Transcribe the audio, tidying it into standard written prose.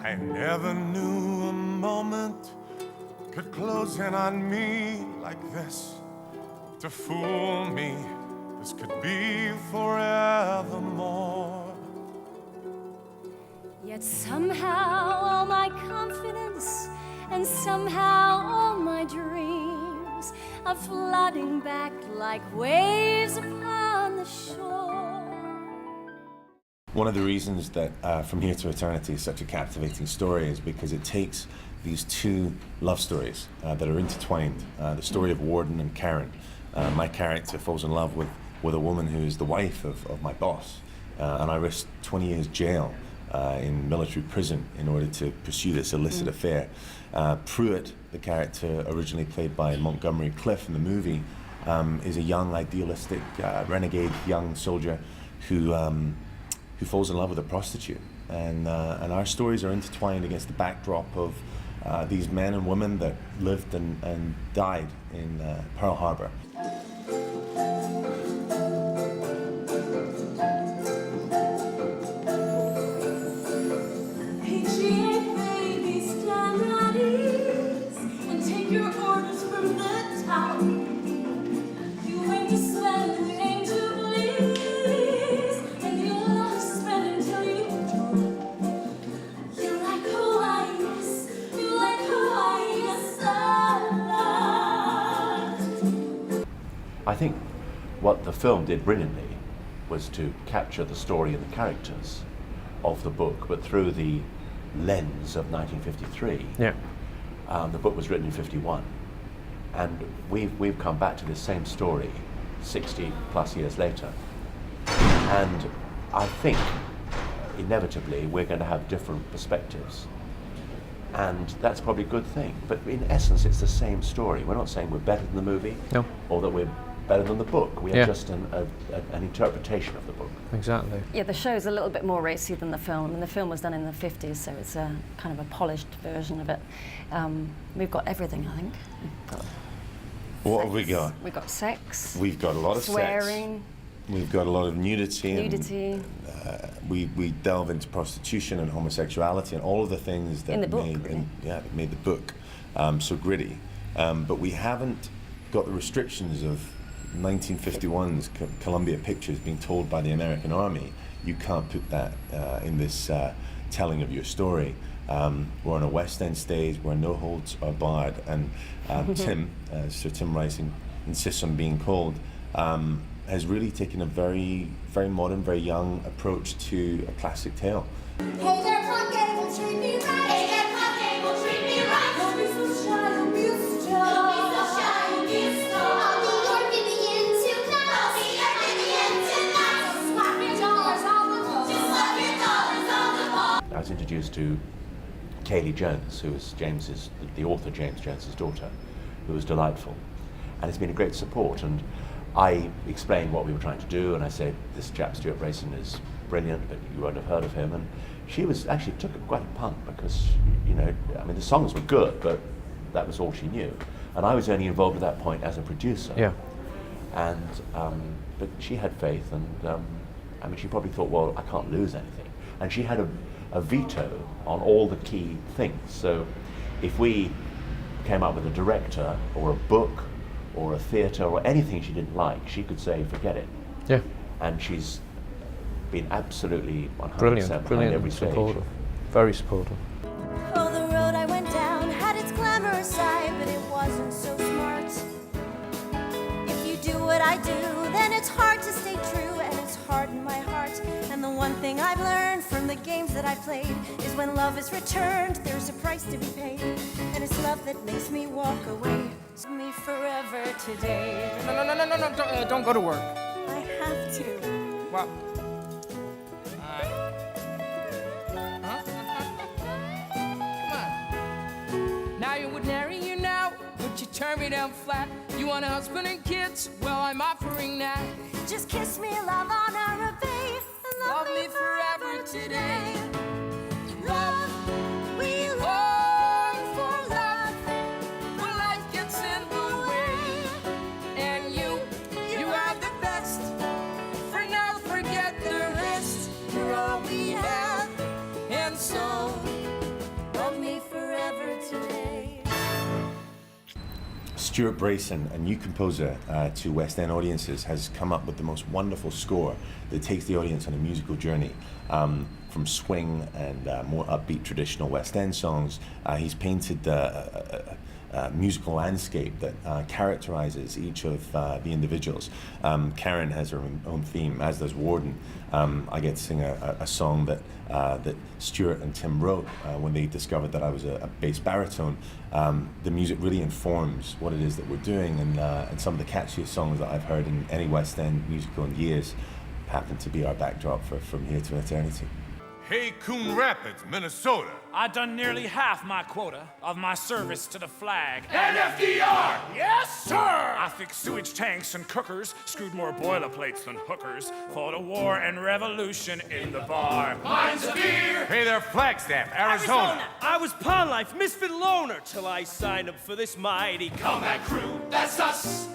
I never knew a moment could close in on me like this. To fool me, this could be forevermore. Yet somehow all my confidence and somehow all my dreams are flooding back like waves upon the shore. One of the reasons that From Here to Eternity is such a captivating story is because it takes these two love stories that are intertwined. The story of Warden and Karen. My character falls in love with a woman who is the wife of my boss, and I risked 20 years jail in military prison in order to pursue this illicit affair. Prewitt, the character originally played by Montgomery Cliff in the movie, is a young, idealistic, renegade young soldier who falls in love with a prostitute. And our stories are intertwined against the backdrop of these men and women that lived and died in Pearl Harbor. I think what the film did brilliantly was to capture the story and the characters of the book, but through the lens of 1953. Yeah. The book was written in 51, and we've come back to this same story 60 plus years later. And I think inevitably we're going to have different perspectives, and that's probably a good thing. But in essence, it's the same story. We're not saying we're better than the movie, No. or that we're better than the book. We are just an interpretation of the book. Exactly. Yeah, the show's a little bit more racy than the film. I mean, the film was done in the 50s, so it's a kind of a polished version of it. We've got everything, I think. What have we got? We've got sex. We've got a lot of swearing. Sex. We've got a lot of nudity. Nudity. And, we delve into prostitution and homosexuality and all of the things that In the book, made, really. that made the book so gritty. But we haven't got the restrictions of 1951's Columbia Pictures being told by the American Army, you can't put that in this telling of your story. We're on a West End stage where no holds are barred, and Tim, Sir Tim Rice insists on being called, has really taken a very, very modern, very young approach to a classic tale. Hey there, punk cable, treat me right. Hey there, punk cable, treat me right. Don't be so shy, don't be so shy. Don't be so shy, don't be so. I'll be your Vivian tonight. I'll be your Vivian tonight. Just slap your dollars on the wall. Just slap your dollars on the wall. I was introduced to Kaylee Jones, who was the author James Jones's daughter, who was delightful, and it's been a great support. And I explained what we were trying to do, and I said, this chap Stuart Brayson is brilliant, but you won't have heard of him. And she took quite a punt, because, I mean, the songs were good, but that was all she knew. And I was only involved at that point as a producer. Yeah. And, but she had faith, and I mean, she probably thought, well, I can't lose anything. And she had a veto on all the key things. So if we came up with a director or a book or a theatre or anything she didn't like, she could say, forget it. Yeah. And she's been absolutely 100% Brilliant, behind every stage. supportive. Very supportive. Oh, the road I went down had its glamorous side, but it wasn't so smart. If you do what I do, then it's hard to stay true, and it's hard in my heart. And the one thing I've learned from the games that I played is when love is returned, there's a price to be paid. And it's love that makes me walk away. It's me forever today. No, don't go to work. I have to. Well, come on. Now you would marry you now, but you turn me down flat. You want a husband and kids? Well, I'm offering that. Just kiss me, love on our bay, and love me forever today. Love, we long for love, When life gets in the way, and you are the best. For now, forget the rest. You're all we have, and so Stuart Brayson, a new composer to West End audiences, has come up with the most wonderful score that takes the audience on a musical journey. From swing and more upbeat traditional West End songs, he's painted a musical landscape that characterizes each of the individuals. Karen has her own theme, as does Warden. I get to sing a song that Stuart and Tim wrote when they discovered that I was a bass baritone. The music really informs what it is that we're doing, and some of the catchiest songs that I've heard in any West End musical in years happen to be our backdrop for From Here to Eternity. Hey, Coon Rapids, Minnesota. I done nearly half my quota of my service to the flag. And FDR! Yes, sir! I fixed sewage tanks and cookers, screwed more boilerplates than hookers, fought a war and revolution in the bar. Mine's a beer! Hey there, Flagstaff, Arizona. I was pawn life, misfit loner, till I signed up for this mighty Combat crew, that's us.